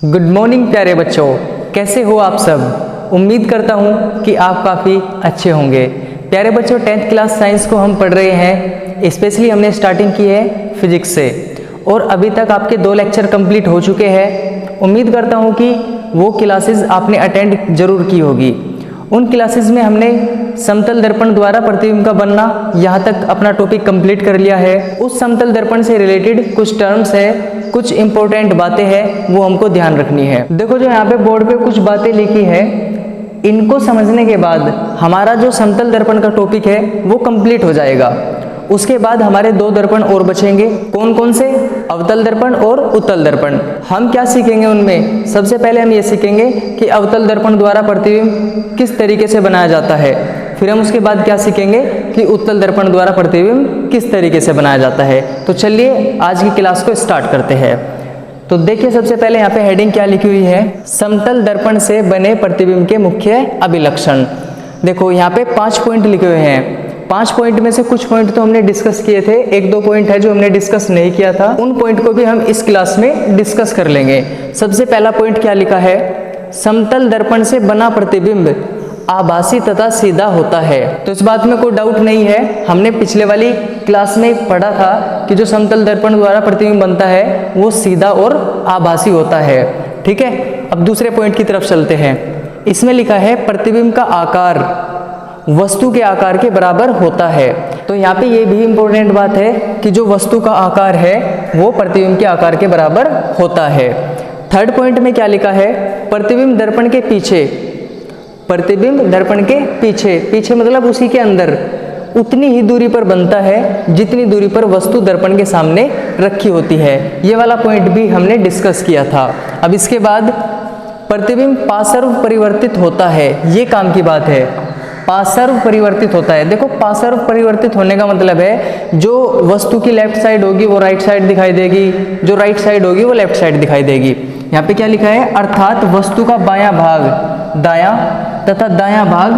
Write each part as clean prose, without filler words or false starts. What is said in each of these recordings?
Good morning प्यारे बच्चों, कैसे हो आप सब। उम्मीद करता हूँ कि आप काफ़ी अच्छे होंगे। प्यारे बच्चों, 10th क्लास साइंस को हम पढ़ रहे हैं। स्पेशली हमने स्टार्टिंग की है फिजिक्स से और अभी तक आपके 2 लेक्चर कंप्लीट हो चुके हैं। उम्मीद करता हूँ कि वो क्लासेस आपने अटेंड जरूर की होगी। उन क्लासेस में हमने समतल दर्पण द्वारा प्रतिबिंब का बनना यहाँ तक अपना टॉपिक कंप्लीट कर लिया है। उस समतल दर्पण से रिलेटेड कुछ टर्म्स है, कुछ इंपॉर्टेंट बातें हैं, वो हमको ध्यान रखनी है। देखो, जो यहाँ पे बोर्ड पे कुछ बातें लिखी है, इनको समझने के बाद हमारा जो समतल दर्पण का टॉपिक है वो कंप्लीट हो जाएगा। उसके बाद हमारे 2 दर्पण और बचेंगे। कौन कौन से? अवतल दर्पण और उत्तल दर्पण। हम क्या सीखेंगे उनमें? सबसे पहले हम ये सीखेंगे कि अवतल दर्पण द्वारा प्रतिबिंब किस तरीके से बनाया जाता है। फिर हम उसके बाद क्या सीखेंगे कि उत्तल दर्पण द्वारा प्रतिबिंब किस तरीके से बनाया जाता है। तो चलिए आज की क्लास को स्टार्ट करते हैं। तो देखिए, सबसे पहले यहाँ पे हेडिंग क्या लिखी हुई है, समतल दर्पण से बने प्रतिबिंब के मुख्य अभिलक्षण। देखो यहाँ पे 5 पॉइंट लिखे हुए हैं। 5 पॉइंट में से कुछ पॉइंट तो हमने डिस्कस किए थे, 1-2 पॉइंट है जो हमने डिस्कस नहीं किया था। उन पॉइंट को भी हम इस क्लास में डिस्कस कर लेंगे। सबसे पहला पॉइंट क्या लिखा है, समतल दर्पण से बना प्रतिबिंब आभासी तथा सीधा होता है। तो इस बात में कोई डाउट नहीं है, हमने पिछले वाली क्लास में पढ़ा था कि जो समतल दर्पण द्वारा प्रतिबिंब बनता है वो सीधा और आभासी होता है। ठीक है, अब दूसरे पॉइंट की तरफ चलते हैं। इसमें लिखा है प्रतिबिंब का आकार वस्तु के आकार के बराबर होता है। तो यहाँ पे ये भी इंपॉर्टेंट बात है कि जो वस्तु का आकार है वो प्रतिबिंब के आकार के बराबर होता है। थर्ड पॉइंट में क्या लिखा है, प्रतिबिंब दर्पण के पीछे, प्रतिबिंब दर्पण के पीछे, पीछे मतलब उसी के अंदर उतनी ही दूरी पर बनता है जितनी दूरी पर वस्तु दर्पण के सामने रखी होती है। ये वाला पॉइंट भी हमने डिस्कस किया था। अब इसके बाद प्रतिबिंब पार्श्व परिवर्तित होता है, ये काम की बात है। पार्श्व परिवर्तित होता है। देखो, पार्श्व परिवर्तित होने का मतलब है जो वस्तु की लेफ्ट साइड होगी वो राइट साइड दिखाई देगी, जो राइट साइड होगी वो लेफ्ट साइड दिखाई देगी। यहाँ पे क्या लिखा है, अर्थात वस्तु का बायां भाग दायां तथा दायां भाग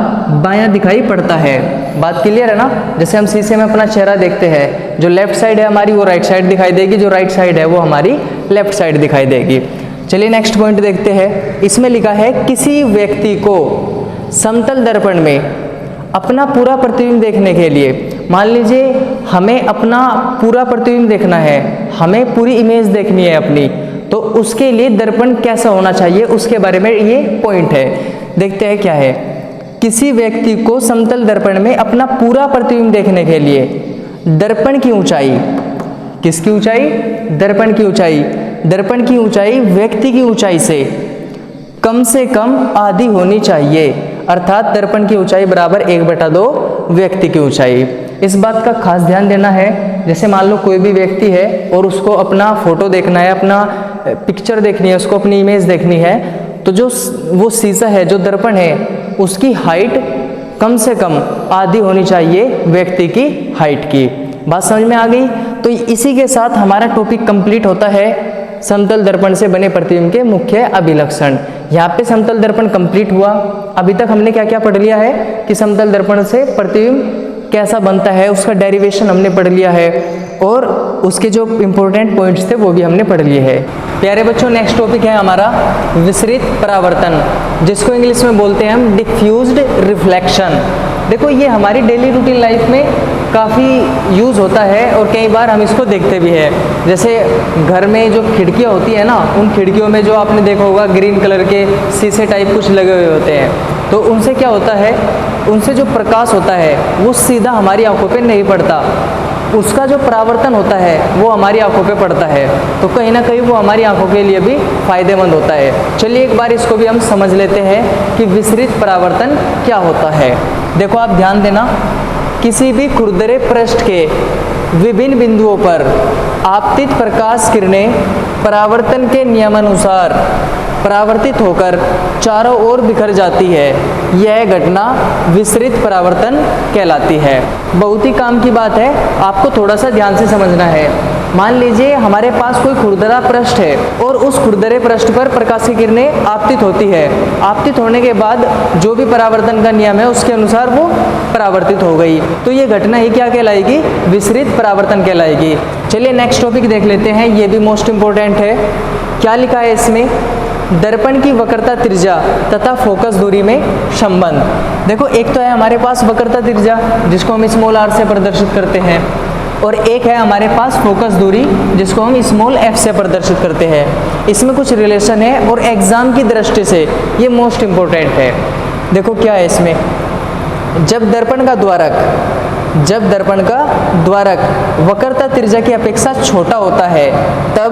बायां दिखाई पड़ता है। बात क्लियर है ना? जैसे हम शीशे में अपना चेहरा देखते हैं, जो लेफ्ट साइड है हमारी वो राइट साइड दिखाई देगी, जो राइट साइड है वो हमारी लेफ्ट साइड दिखाई देगी। चलिए नेक्स्ट पॉइंट देखते हैं। इसमें लिखा है किसी व्यक्ति को समतल दर्पण में अपना पूरा प्रतिबिंब देखने के लिए, मान लीजिए हमें अपना पूरा प्रतिबिंब देखना है, हमें पूरी इमेज देखनी है अपनी, तो उसके लिए दर्पण कैसा होना चाहिए उसके बारे में ये पॉइंट है। देखते हैं क्या है। किसी व्यक्ति को समतल दर्पण में अपना पूरा प्रतिबिंब देखने के लिए दर्पण की ऊंचाई, किसकी ऊंचाई? दर्पण की ऊंचाई। दर्पण की ऊंचाई व्यक्ति की ऊंचाई से कम आधी होनी चाहिए, अर्थात दर्पण की ऊंचाई बराबर 1/2 व्यक्ति की ऊंचाई। इस बात का खास ध्यान देना है। जैसे मान लो कोई भी व्यक्ति है और उसको अपना फोटो देखना है, अपना पिक्चर देखनी है, उसको अपनी इमेज देखनी है, तो जो वो शीशा है, जो दर्पण है, उसकी हाइट कम से कम आधी होनी चाहिए व्यक्ति की हाइट की। बात समझ में आ गई? तो इसी के साथ हमारा टॉपिक कंप्लीट होता है समतल दर्पण से बने प्रतिबिंब के मुख्य अभिलक्षण। यहाँ पे समतल दर्पण कंप्लीट हुआ। अभी तक हमने क्या क्या पढ़ लिया है कि समतल दर्पण से प्रतिबिंब कैसा बनता है, उसका डेरिवेशन हमने पढ़ लिया है और उसके जो इंपॉर्टेंट पॉइंट्स थे वो भी हमने पढ़ लिए हैं। प्यारे बच्चों, नेक्स्ट टॉपिक है हमारा विसरित परावर्तन, जिसको इंग्लिश में बोलते हैं हम डिफ्यूज्ड रिफ्लेक्शन। देखो, ये हमारी डेली रूटीन लाइफ में काफ़ी यूज़ होता है और कई बार हम इसको देखते भी हैं। जैसे घर में जो खिड़कियाँ होती है ना, उन खिड़कियों में जो आपने देखा होगा ग्रीन कलर के शीशे टाइप कुछ लगे हुए होते हैं, तो उनसे क्या होता है, उनसे जो प्रकाश होता है वो सीधा हमारी आंखों पे नहीं पड़ता, उसका जो परावर्तन होता है वो हमारी आंखों पे पड़ता है। तो कहीं ना कहीं वो हमारी आंखों के लिए भी फायदेमंद होता है। चलिए एक बार इसको भी हम समझ लेते हैं कि विसरित परावर्तन क्या होता है। देखो, आप ध्यान देना, किसी भी खुरदरे पृष्ठ के विभिन्न बिंदुओं पर आपतित प्रकाश किरणें परावर्तन के नियमानुसार परावर्तित होकर चारों ओर बिखर जाती है। यह घटना विसरित परावर्तन कहलाती है। बहुत ही काम की बात है, आपको थोड़ा सा ध्यान से समझना है। मान लीजिए हमारे पास कोई खुरदरा पृष्ठ है और उस खुरदरे पृष्ठ पर प्रकाश की किरणें आपतित होती है। आपतित होने के बाद जो भी परावर्तन का नियम है उसके अनुसार वो परावर्तित हो गई, तो ये घटना ही क्या कहलाएगी? विसरित परावर्तन कहलाएगी। चलिए नेक्स्ट टॉपिक देख लेते हैं, ये भी मोस्ट इंपॉर्टेंट है। क्या लिखा है इसमें? दर्पण की वक्रता त्रिज्या तथा फोकस दूरी में संबंध। देखो एक तो है हमारे पास वक्रता त्रिज्या जिसको हम स्मॉल r से प्रदर्शित करते हैं, और एक है हमारे पास फोकस दूरी जिसको हम स्मॉल f से प्रदर्शित करते हैं। इसमें कुछ रिलेशन है और एग्जाम की दृष्टि से ये मोस्ट इम्पोर्टेंट है। देखो क्या है इसमें, जब दर्पण का द्वारक वक्रता त्रिज्या की अपेक्षा छोटा होता है तब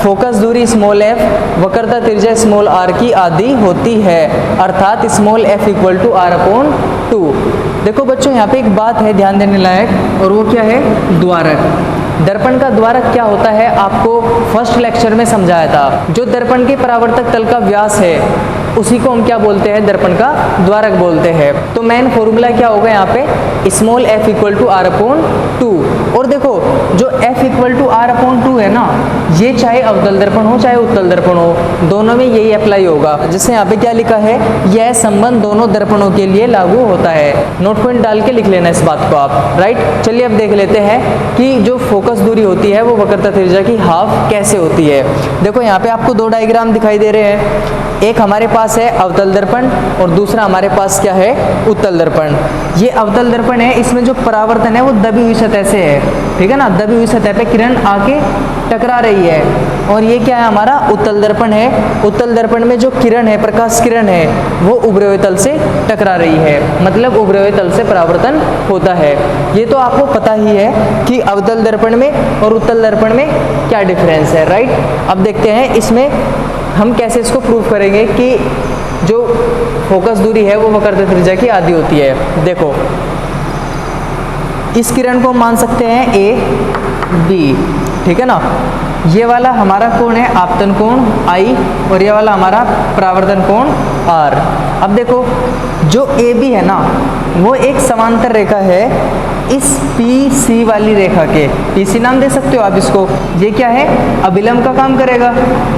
फोकस दूरी स्मॉल f वक्रता त्रिज्या स्मॉल r की आधी होती है, अर्थात small f equal to r/2। देखो बच्चों यहाँ पे एक बात है ध्यान देने लायक, और वो क्या है, द्वारक। दर्पण का द्वारक क्या होता है आपको फर्स्ट लेक्चर में समझाया था। जो दर्पण के परावर्तक तल का व्यास है उसी को हम क्या बोलते हैं, दर्पण का द्वारक बोलते हैं। तो मेन फॉर्मूला क्या होगा यहाँ पे, small f equal to r/2। और देखो जो f इक्वल टू r/2 है ना, ये चाहे अवतल दर्पण हो चाहे उत्तल दर्पण हो, दोनों में यही अप्लाई होगा। जैसे यहाँ पे क्या लिखा है, यह संबंध दोनों दर्पणों के लिए लागू होता है। नोट पॉइंट डाल के लिख लेना इस बात को आप, राइट। चलिए अब देख लेते हैं कि जो फोकस दूरी होती है वो वक्रता त्रिज्या की हाफ कैसे होती है। देखो यहाँ पे आपको दो डायग्राम दिखाई दे रहे हैं, एक हमारे पास है अवतल दर्पण और दूसरा हमारे पास क्या है, उत्तल दर्पण। ये अवतल दर्पण है, इसमें जो परावर्तन है वो दबी हुई सतह से है, ठीक है ना, दबी हुई सतह पे किरण आके टकरा रही है। और ये क्या है, हमारा उत्तल दर्पण है। उत्तल दर्पण में जो किरण है, प्रकाश किरण है, वो उभरे हुए तल से टकरा रही है, मतलब उभरे हुए तल से परावर्तन होता है। ये तो आपको पता ही है कि अवतल दर्पण में और उत्तल दर्पण में क्या डिफरेंस है, राइट। अब देखते हैं इसमें हम कैसे इसको प्रूव करेंगे कि जो फोकस दूरी है वो वक्रता त्रिज्या की आधी होती है। देखो इस किरण को हम मान सकते हैं A B, ठीक है ना। ये वाला हमारा कोण है आपतन कोण I और ये वाला हमारा परावर्तन कोण R। अब देखो जो AB है ना वो एक समांतर रेखा है इस PC वाली रेखा के, PC नाम दे सकते हो आप इसको। ये क्या है, अभिलंब का काम करेगा।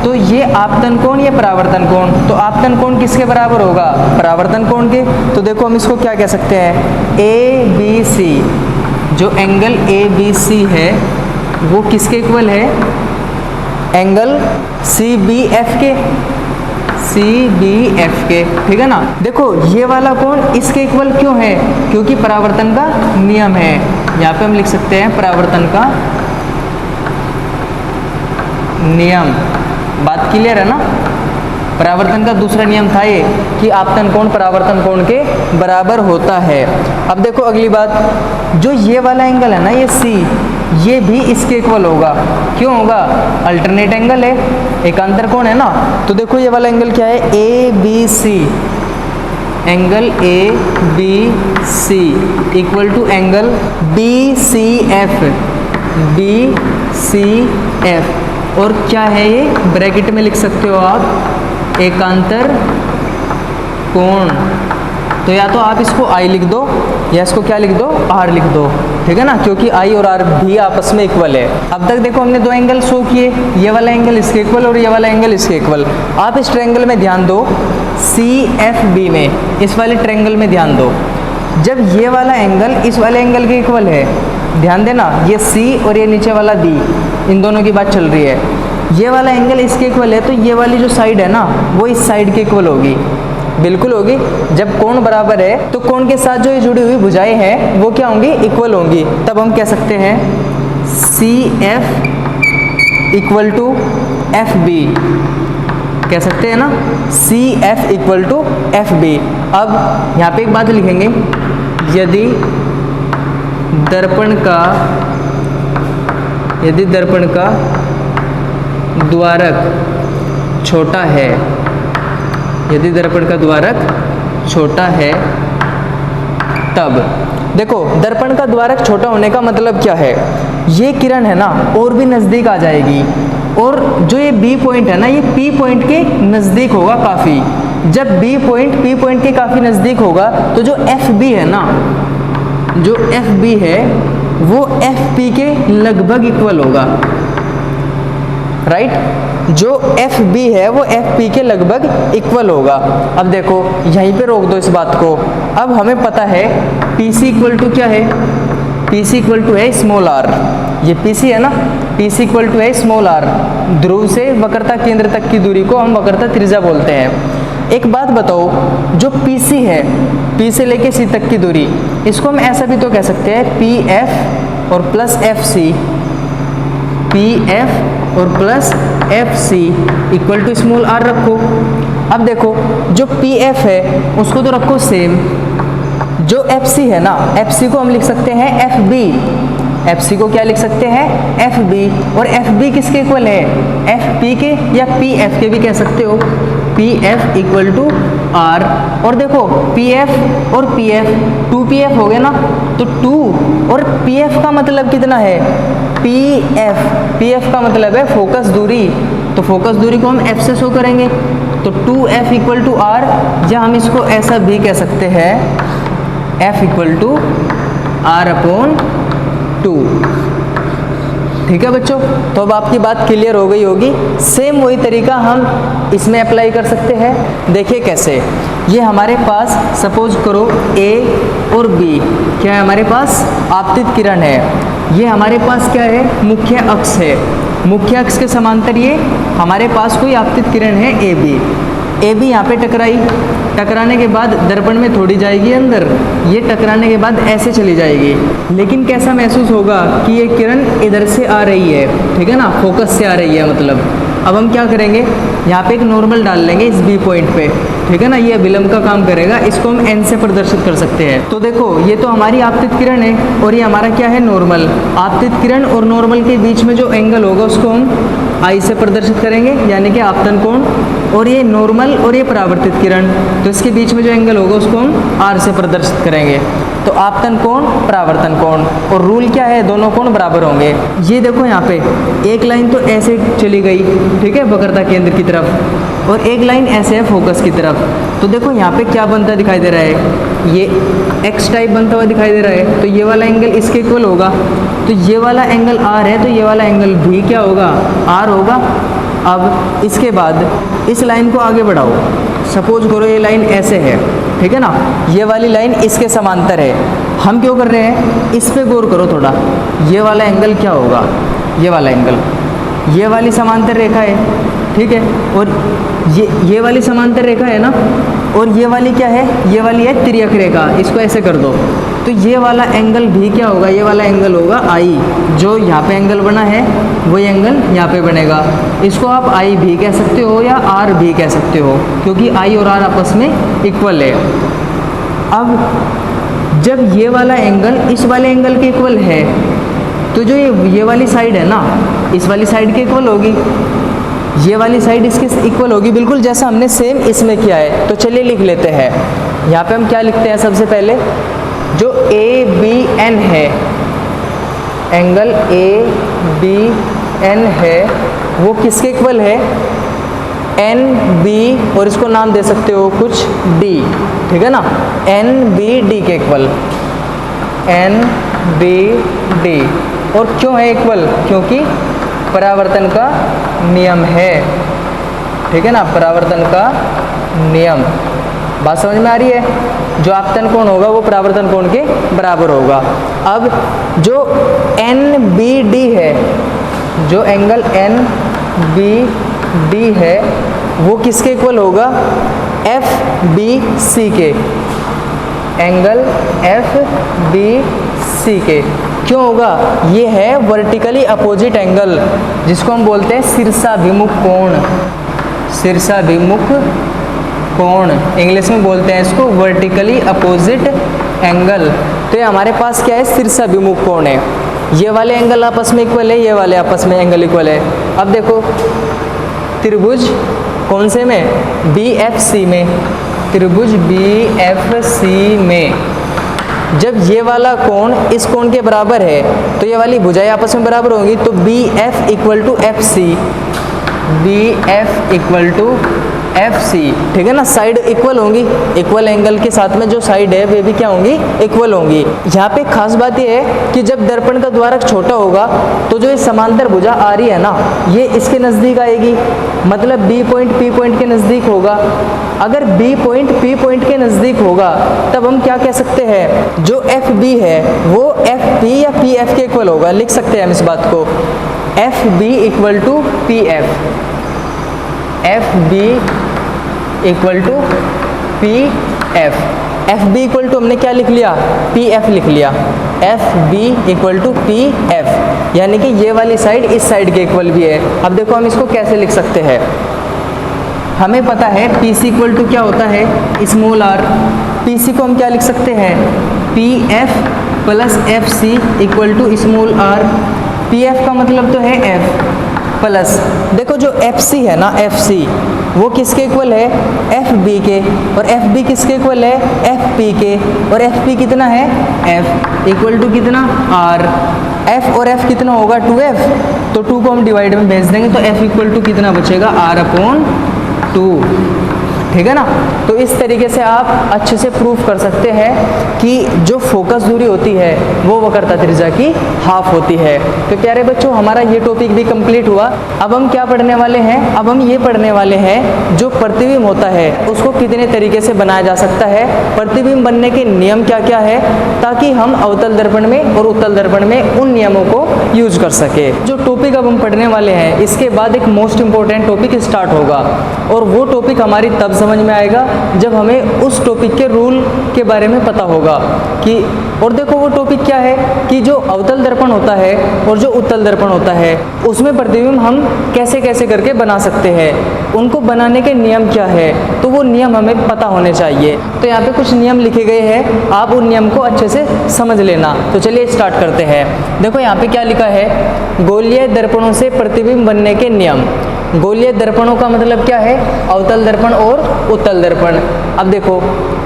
तो ये आपतन कोण, ये परावर्तन कोण, तो आपतन कोण किसके बराबर होगा, परावर्तन कोण के। तो देखो हम इसको क्या कह सकते हैं, ABC, जो एंगल ABC है वो किसके इक्वल है, एंगल CBF के, CBF के, ठीक है ना। देखो ये वाला कोण इसके इक्वल क्यों है, क्योंकि परावर्तन का नियम है। यहाँ पे हम लिख सकते हैं परावर्तन का नियम। बात क्लियर है ना। परावर्तन का दूसरा नियम था ये कि आपतन कोण परावर्तन कोण के बराबर होता है। अब देखो अगली बात, जो ये वाला एंगल है ना, ये C, ये भी इसके इक्वल होगा। क्यों होगा, अल्टरनेट एंगल है, एकांतर कोण है ना। तो देखो ये वाला एंगल क्या है, ABC, angle ABC equal to angle BCF, BCF। और क्या है ये, ब्रैकेट में लिख सकते हो आप एकांतर कोण। तो या तो आप इसको I लिख दो या इसको क्या लिख दो, R लिख दो, ठीक है ना, क्योंकि I और R भी आपस में इक्वल है। अब तक देखो हमने दो एंगल शो किए, ये वाला एंगल इसके इक्वल और ये वाला एंगल इसके इक्वल। आप इस ट्रायंगल में ध्यान दो, CFB में, इस वाले ट्रायंगल में ध्यान दो। जब ये वाला एंगल इस वाले एंगल के इक्वल है, ध्यान देना, ये C और ये नीचे वाला B, इन दोनों की बात चल रही है। ये वाला एंगल इसके इक्वल है तो ये वाली जो साइड है ना वो इस साइड के इक्वल होगी, बिल्कुल होगी। जब कोण बराबर है तो कोण के साथ जो ये जुड़ी हुई भुजाएं हैं वो क्या होंगी, इक्वल होंगी। तब हम कह सकते हैं CF इक्वल टू FB, कह सकते हैं ना, CF इक्वल टू FB। अब यहाँ पे एक बात लिखेंगे, यदि दर्पण का द्वारक छोटा है, यदि दर्पण का द्वारक छोटा है तब, देखो दर्पण का द्वारक छोटा होने का मतलब क्या है, ये किरण है ना और भी नज़दीक आ जाएगी, और जो ये B पॉइंट है ना ये P पॉइंट के नज़दीक होगा काफ़ी। जब B पॉइंट P पॉइंट के काफ़ी नज़दीक होगा तो जो FB है ना, जो FB है वो FP के लगभग इक्वल होगा, राइट। जो FB है वो FP के लगभग इक्वल होगा। अब देखो यहीं पे रोक दो इस बात को। अब हमें पता है PC इक्वल टू क्या है, PC इक्वल टू है स्मॉल r, ये PC है ना, PC इक्वल टू है स्मॉल r, ध्रुव से वक्रता केंद्र तक की दूरी को हम वक्रता त्रिज्या बोलते हैं। एक बात बताओ, जो PC है, P से लेके C तक की दूरी, इसको हम ऐसा भी तो कह सकते हैं PF और प्लस FC, PF और plus FC equal to small r रखो। अब देखो जो PF है उसको तो रखो सेम, जो FC है ना, FC को हम लिख सकते हैं FB, FC को क्या लिख सकते हैं FB, और FB किसके इक्वल है, FP के या PF के भी कह सकते हो, PF इक्वल टू R। और देखो PF और PF 2PF हो गए ना, तो 2 और PF का मतलब कितना है PF का मतलब है फोकस दूरी, तो फोकस दूरी को हम F से शो करेंगे, तो 2F इक्वल टू R, या हम इसको ऐसा भी कह सकते हैं F equal to R upon 2। ठीक है बच्चों, तो अब आपकी बात क्लियर हो गई होगी। सेम वही तरीका हम इसमें अप्लाई कर सकते हैं। देखिए कैसे, ये हमारे पास सपोज करो A और B, क्या है हमारे पास आपतित किरण है, ये हमारे पास क्या है मुख्य अक्ष है, मुख्य अक्ष के समांतर ये हमारे पास कोई आपतित किरण है AB यहाँ पे टकराई, टकराने के बाद दर्पण में थोड़ी जाएगी अंदर, ये टकराने के बाद ऐसे चली जाएगी, लेकिन कैसा महसूस होगा कि ये किरण इधर से आ रही है, ठीक है ना, फोकस से आ रही है मतलब। अब हम क्या करेंगे, यहाँ पे एक नॉर्मल डाल लेंगे इस B पॉइंट पे, ठीक है ना, ये विलंब का काम करेगा, इसको हम n से प्रदर्शित कर सकते हैं। तो देखो ये तो हमारी आपतित किरण है और ये हमारा क्या है नॉर्मल। आपतित किरण और नॉर्मल के बीच में जो एंगल होगा उसको हम I से प्रदर्शित करेंगे, यानी कि आपतन कोण, और ये नॉर्मल और ये परावर्तित किरण, तो इसके बीच में जो एंगल होगा उसको हम R से प्रदर्शित करेंगे। तो आपतन कोण, परावर्तन कोण, और रूल क्या है, दोनों कोण बराबर होंगे। ये देखो यहाँ पे एक लाइन तो ऐसे चली गई, ठीक है, वक्रता केंद्र की तरफ, और एक लाइन ऐसे है फोकस की तरफ। तो देखो यहाँ पे क्या बनता दिखाई दे रहा है, ये X टाइप बनता हुआ दिखाई दे रहा है, तो ये वाला एंगल इसके इक्वल होगा, तो ये वाला एंगल R है, तो ये वाला एंगल भी क्या होगा, R होगा। अब इसके बाद इस लाइन को आगे बढ़ाओ, सपोज करो ये लाइन ऐसे है, ठीक है ना, ये वाली लाइन इसके समांतर है। हम क्यों कर रहे हैं, इस पे गौर करो थोड़ा, ये वाला एंगल क्या होगा, ये वाला एंगल, ये वाली समांतर रेखा है, ठीक है, और ये वाली समांतर रेखा है ना, और ये वाली क्या है, ये वाली है तिर्यक रेखा, इसको ऐसे कर दो, तो ये वाला एंगल भी क्या होगा, ये वाला एंगल होगा I, जो यहाँ पे एंगल बना है वही एंगल यहाँ पे बनेगा। इसको आप I भी कह सकते हो या R भी कह सकते हो, क्योंकि I और R आपस में इक्वल है। अब जब ये वाला एंगल इस वाले एंगल के इक्वल है, तो जो ये वाली साइड है ना, इस वाली साइड के इक्वल होगी, ये वाली साइड इसके इक्वल होगी, बिल्कुल जैसा हमने सेम इसमें किया है। तो चलिए लिख लेते हैं, यहाँ पे हम क्या लिखते हैं, सबसे पहले जो ABN है, एंगल ABN है, वो किसके इक्वल है, NB, और इसको नाम दे सकते हो कुछ D, ठीक है ना, NBD के इक्वल, NBD। और क्यों है इक्वल, क्योंकि परावर्तन का नियम है, ठीक है ना, परावर्तन का नियम। बात समझ में आ रही है, जो आपतन कोण होगा वो परावर्तन कोण के बराबर होगा। अब जो NBD है, जो एंगल NBD है, वो किसके इक्वल होगा, FBC के, एंगल FBC के। क्यों होगा, ये है वर्टिकली अपोजिट एंगल, जिसको हम बोलते हैं शीर्षाभिमुख कोण, शीर्षाभिमुख कोण, इंग्लिश में बोलते हैं इसको वर्टिकली अपोजिट एंगल। तो ये हमारे पास क्या है, शीर्षाभिमुख कोण है, ये वाले एंगल आपस में इक्वल है, ये वाले आपस में एंगल इक्वल है। अब देखो त्रिभुज कौन से में, BFC में, त्रिभुज BFC में जब ये वाला कोण इस कोण के बराबर है, तो ये वाली भुजाएं आपस में बराबर होंगी, तो BF equal to FC, BF equal to F C, ठीक है ना, साइड इक्वल होंगी, इक्वल एंगल के साथ में जो साइड है वे भी क्या होंगी, इक्वल होंगी। यहाँ पे खास बात ये है कि जब दर्पण का द्वारक छोटा होगा तो जो ये समांतर भुजा आ रही है ना, ये इसके नज़दीक आएगी, मतलब बी पॉइंट पी पॉइंट के नज़दीक होगा। अगर बी पॉइंट पी पॉइंट के नज़दीक होगा तब हम क्या कह सकते हैं, जो एफ बी है वो एफ पी या पी एफ के इक्वल होगा। लिख सकते हैं हम इस बात को, F B equal to P F, F B equal to P F. F B equal to हमने क्या लिख लिया, पी एफ लिख लिया, F B equal to P F, यानी कि ये वाली साइड इस साइड के इक्वल भी है। अब देखो हम इसको कैसे लिख सकते हैं, हमें पता है पी सी इक्वल टू क्या होता है, स्मॉल आर। पी सी को हम क्या लिख सकते हैं, P F plus F C equal to small R. P F का मतलब तो है एफ प्लस, देखो जो एफ सी है ना, एफ सी वो किसके इक्वल है, एफ बी के, और एफ बी किसके इक्वल है, एफ पी के, और एफ पी कितना है, एफ इक्वल टू कितना, आर। एफ और एफ कितना होगा, 2f, तो 2 को हम डिवाइड में भेज देंगे तो एफ इक्वल टू कितना बचेगा, आर अपॉन 2, ठीक है ना। तो इस तरीके से आप अच्छे से प्रूफ कर सकते हैं कि जो फोकस दूरी होती है वो वक्रता त्रिज्या की हाफ होती है। तो प्यारे बच्चों हमारा ये टॉपिक भी कंप्लीट हुआ। अब हम क्या पढ़ने वाले हैं, अब हम ये पढ़ने वाले हैं जो प्रतिबिंब होता है उसको कितने तरीके से बनाया जा सकता है, प्रतिबिंब बनने के नियम क्या क्या है, ताकि हम अवतल दर्पण में और उत्तल दर्पण में उन नियमों को यूज कर सके। जो टॉपिक अब हम पढ़ने वाले हैं इसके बाद एक मोस्ट इंपॉर्टेंट टॉपिक स्टार्ट होगा, और वो टॉपिक हमारी तब समझ में आएगा जब हमें उस टॉपिक के रूल के बारे में पता होगा कि, और देखो वो टॉपिक क्या है कि जो अवतल दर्पण होता है और जो उत्तल दर्पण होता है उसमें प्रतिबिंब हम कैसे कैसे करके बना सकते हैं, उनको बनाने के नियम क्या है, तो वो नियम हमें पता होने चाहिए। तो यहाँ पे कुछ नियम लिखे गए हैं, आप उन नियम को अच्छे से समझ लेना। तो चलिए स्टार्ट करते हैं। देखो यहाँ पे क्या लिखा है, गोलीय दर्पणों से प्रतिबिंब बनने के नियम। गोलीय दर्पणों का मतलब क्या है, अवतल दर्पण और उत्तल दर्पण। अब देखो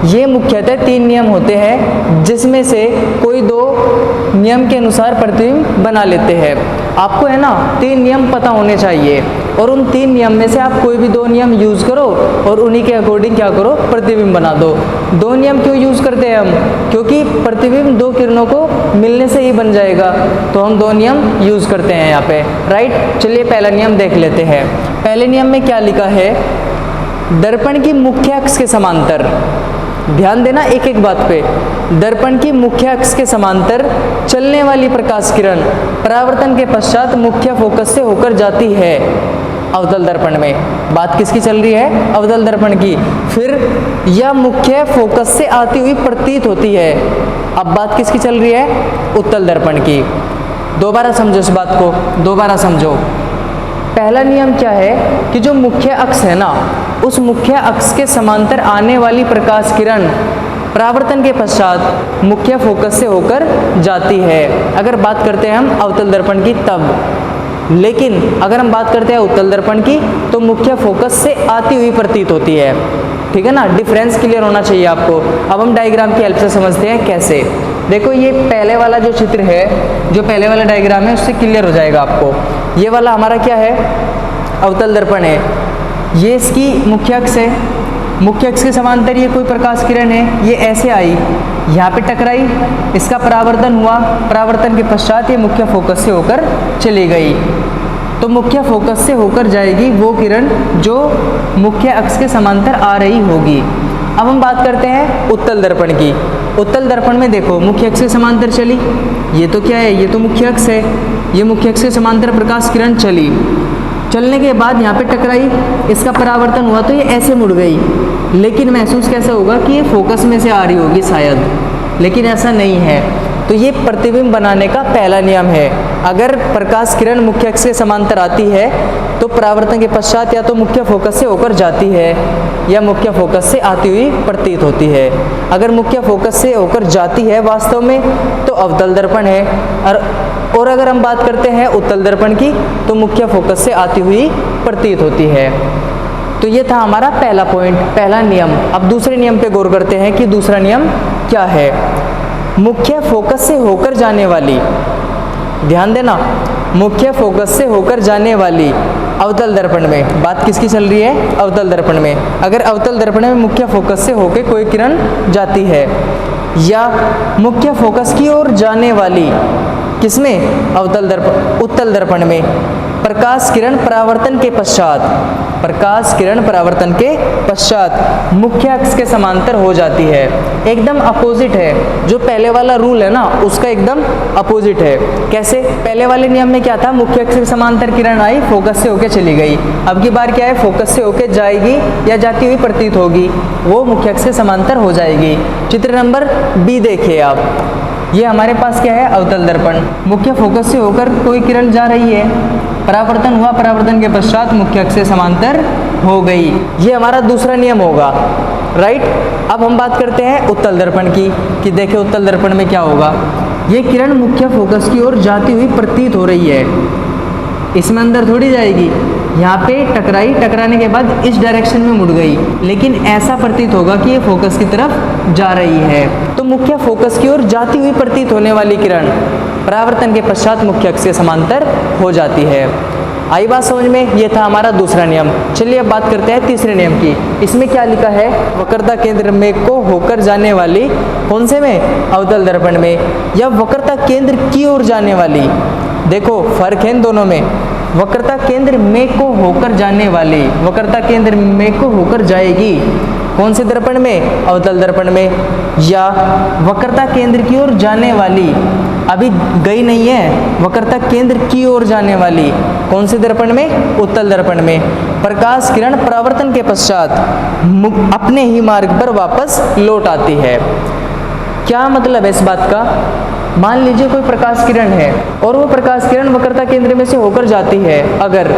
ये मुख्यतः 3 नियम होते हैं जिसमें से कोई 2 नियम के अनुसार प्रतिबिंब बना लेते हैं। आपको है ना 3 नियम पता होने चाहिए, और उन 3 नियम में से आप कोई भी 2 नियम यूज करो और उन्हीं के अकॉर्डिंग क्या करो, प्रतिबिंब बना दो। 2 नियम क्यों यूज करते हैं हम, क्योंकि प्रतिबिंब 2 किरणों को मिलने से ही बन जाएगा, तो हम 2 नियम यूज करते हैं यहाँ पे, राइट। चलिए पहला नियम देख लेते हैं। पहले नियम में क्या लिखा है, दर्पण की मुख्य अक्ष के समांतर, ध्यान देना एक एक बात पे, दर्पण की मुख्य अक्ष के समांतर चलने वाली प्रकाश किरण परावर्तन के पश्चात मुख्य फोकस से होकर जाती है अवतल दर्पण में। बात किसकी चल रही है, अवतल दर्पण की। फिर यह मुख्य फोकस से आती हुई प्रतीत होती है। अब बात किसकी चल रही है, उत्तल दर्पण की। दोबारा समझो इस बात को, दोबारा समझो। पहला नियम क्या है कि जो मुख्य अक्ष है ना, उस मुख्य अक्ष के समांतर आने वाली प्रकाश किरण परावर्तन के पश्चात मुख्य फोकस से होकर जाती है। अगर बात करते हैं हम अवतल दर्पण की तब, लेकिन अगर हम बात करते हैं उत्तल दर्पण की तो मुख्य फोकस से आती हुई प्रतीत होती है, ठीक है ना। डिफरेंस क्लियर होना चाहिए आपको। अब हम डायग्राम की हेल्प से समझते हैं कैसे। देखो ये पहले वाला जो चित्र है, जो पहले वाला डायग्राम है उससे क्लियर हो जाएगा आपको। ये वाला हमारा क्या है, अवतल दर्पण है, ये इसकी मुख्य अक्ष है, मुख्य अक्ष के समांतर ये कोई प्रकाश किरण है, ये ऐसे आई, यहाँ पे टकराई, इसका परावर्तन हुआ, परावर्तन के पश्चात ये मुख्य फोकस से होकर चली गई। तो मुख्य फोकस से होकर जाएगी वो किरण जो मुख्य अक्ष के समांतर आ रही होगी। अब हम बात करते हैं उत्तल दर्पण की। उत्तल दर्पण में देखो मुख्य अक्ष से समांतर चली, ये तो क्या है, ये तो मुख्य अक्ष है, ये मुख्य अक्ष से समांतर प्रकाश किरण चली, चलने के बाद यहाँ पे टकराई, इसका परावर्तन हुआ तो ये ऐसे मुड़ गई। लेकिन महसूस कैसे होगा कि ये फोकस में से आ रही होगी शायद, लेकिन ऐसा नहीं है। तो ये प्रतिबिंब बनाने का पहला नियम है। अगर प्रकाश किरण मुख्य अक्ष के समांतर आती है तो परावर्तन के पश्चात या तो मुख्य फोकस से होकर जाती है या मुख्य फोकस से आती हुई प्रतीत होती है। अगर मुख्य फोकस से होकर जाती है वास्तव में तो अवतल दर्पण है, और अगर हम बात करते हैं उत्तल दर्पण की तो मुख्य फोकस से आती हुई प्रतीत होती है। तो ये था हमारा पहला पॉइंट, पहला नियम। अब दूसरे नियम पे गौर करते हैं कि दूसरा नियम क्या है। मुख्य फोकस से होकर जाने वाली, ध्यान देना, मुख्य फोकस से होकर जाने वाली अवतल दर्पण में, बात किसकी चल रही है, अवतल दर्पण में। अगर अवतल दर्पण में मुख्य फोकस से होकर कोई किरण जाती है या मुख्य फोकस की ओर जाने वाली, किसमें, अवतल दर्पण, उत्तल दर्पण में, प्रकाश किरण परावर्तन के पश्चात, प्रकाश किरण परावर्तन के पश्चात मुख्य अक्ष के समांतर हो जाती है। एकदम अपोजिट है, जो पहले वाला रूल है ना उसका एकदम अपोजिट है। कैसे, पहले वाले नियम में क्या था, मुख्य अक्ष के समांतर किरण आई, फोकस से होकर चली गई। अब की बार क्या है, फोकस से होकर जाएगी या जाती हुई प्रतीत होगी, वो मुख्य अक्ष के समांतर हो जाएगी। चित्र नंबर बी देखिए आप, ये हमारे पास क्या है, अवतल दर्पण। मुख्य फोकस से होकर कोई किरण जा रही है, परावर्तन हुआ, परावर्तन के पश्चात मुख्य अक्ष से समांतर हो गई। ये हमारा दूसरा नियम होगा, राइट। अब हम बात करते हैं उत्तल दर्पण की, कि देखिए उत्तल दर्पण में क्या होगा। ये किरण मुख्य फोकस की ओर जाती हुई प्रतीत हो रही है, इसमें अंदर थोड़ी जाएगी, यहाँ पे टकराई, टकराने के बाद इस डायरेक्शन में मुड़ गई, लेकिन ऐसा प्रतीत होगा कि ये फोकस की तरफ जा रही है। तो मुख्य फोकस की ओर जाती हुई प्रतीत होने वाली किरण परावर्तन के पश्चात मुख्य अक्ष के समांतर हो जाती है। आई बात समझ में, ये था हमारा दूसरा नियम। चलिए अब बात करते हैं तीसरे नियम की। इसमें क्या लिखा है, वक्रता केंद्र में को होकर जाने वाली, कौन से में, अवतल दर्पण में, या वक्रता केंद्र की ओर जाने वाली। देखो फर्क है इन दोनों में, वक्रता केंद्र में को होकर जाने वाली, वक्रता केंद्र में को होकर जाएगी, कौन से दर्पण में, अवतल दर्पण में, या वक्रता केंद्र की ओर जाने वाली, अभी गई नहीं है, वक्रता केंद्र की ओर जाने वाली, कौन से दर्पण में, उत्तल दर्पण में, प्रकाश किरण परावर्तन के पश्चात अपने ही मार्ग पर वापस लौट आती है। क्या मतलब है इस बात का, मान लीजिए कोई प्रकाश किरण है और वो प्रकाश किरण वक्रता केंद्र में से होकर जाती है अगर,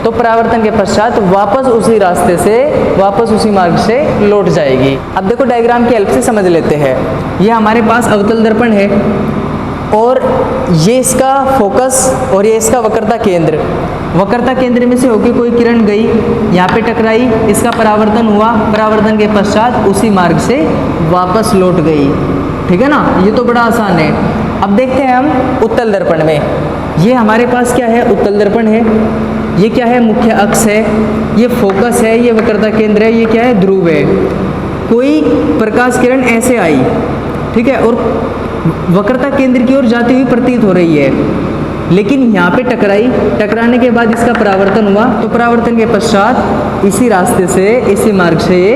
तो परावर्तन के पश्चात वापस उसी रास्ते से, वापस उसी मार्ग से लौट जाएगी। अब देखो डायग्राम की हेल्प से समझ लेते हैं। ये हमारे पास अवतल दर्पण है और ये इसका फोकस और ये इसका वक्रता केंद्र, वक्रता केंद्र में से होकर कोई किरण गई, यहाँ पे टकराई, इसका परावर्तन हुआ, परावर्तन के पश्चात उसी मार्ग से वापस लौट गई, ठीक है ना। ये तो बड़ा आसान है। अब देखते हैं हम उत्तल दर्पण में। ये हमारे पास क्या है, उत्तल दर्पण है, ये क्या है, मुख्य अक्ष है, ये फोकस है, ये वक्रता केंद्र है, ये क्या है, ध्रुव है। कोई प्रकाश किरण ऐसे आई, ठीक है, और वक्रता केंद्र की ओर जाती हुई प्रतीत हो रही है, लेकिन यहाँ पे टकराई, टकराने के बाद इसका परावर्तन हुआ, तो परावर्तन के पश्चात इसी रास्ते से, इसी मार्ग से ये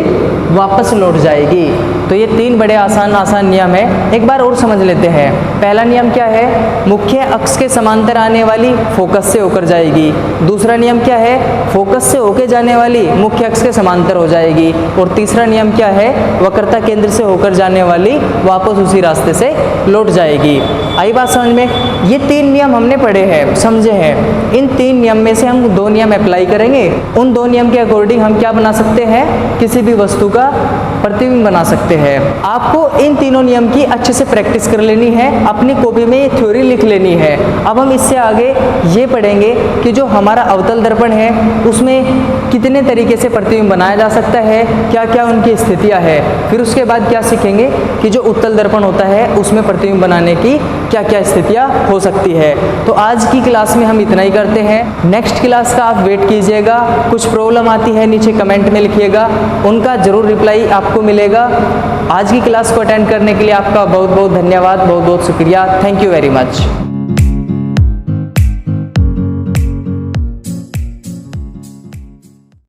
वापस लौट जाएगी। तो ये तीन बड़े आसान नियम है। एक बार और समझ लेते हैं। पहला नियम क्या है, मुख्य अक्ष के समांतर आने वाली फोकस से होकर जाएगी। दूसरा नियम क्या है, फोकस से होकर जाने वाली मुख्य अक्ष के समांतर हो जाएगी। और तीसरा नियम क्या है, वक्रता केंद्र से होकर जाने वाली वापस उसी रास्ते से लौट जाएगी। आई बात समझ में। ये तीन नियम हमने पढ़े हैं, समझे हैं। इन तीन नियम में से हम दो नियम अप्लाई करेंगे। उन दो नियम के अकॉर्डिंग हम क्या बना सकते हैं, किसी भी वस्तु का प्रतिबिंब बना सकते हैं। आपको इन तीनों नियम की अच्छे से प्रैक्टिस कर लेनी है, अपनी कॉपी में ये थ्योरी लिख लेनी है। अब हम इससे आगे ये पढ़ेंगे कि जो हमारा अवतल दर्पण है उसमें कितने तरीके से प्रतिबिंब बनाया जा सकता है, क्या क्या उनकी स्थितियां है। फिर उसके बाद क्या सीखेंगे कि जो उत्तल दर्पण होता है उसमें प्रतिबिंब बनाने की क्या क्या स्थितियां हो सकती है। तो आज की क्लास में हम इतना ही करते हैं। नेक्स्ट क्लास का आप वेट कीजिएगा। कुछ प्रॉब्लम आती है नीचे कमेंट में लिखिएगा, उनका जरूर रिप्लाई आपको मिलेगा। आज की क्लास को अटेंड करने के लिए आपका बहुत बहुत धन्यवाद, बहुत बहुत शुक्रिया। Thank you very much.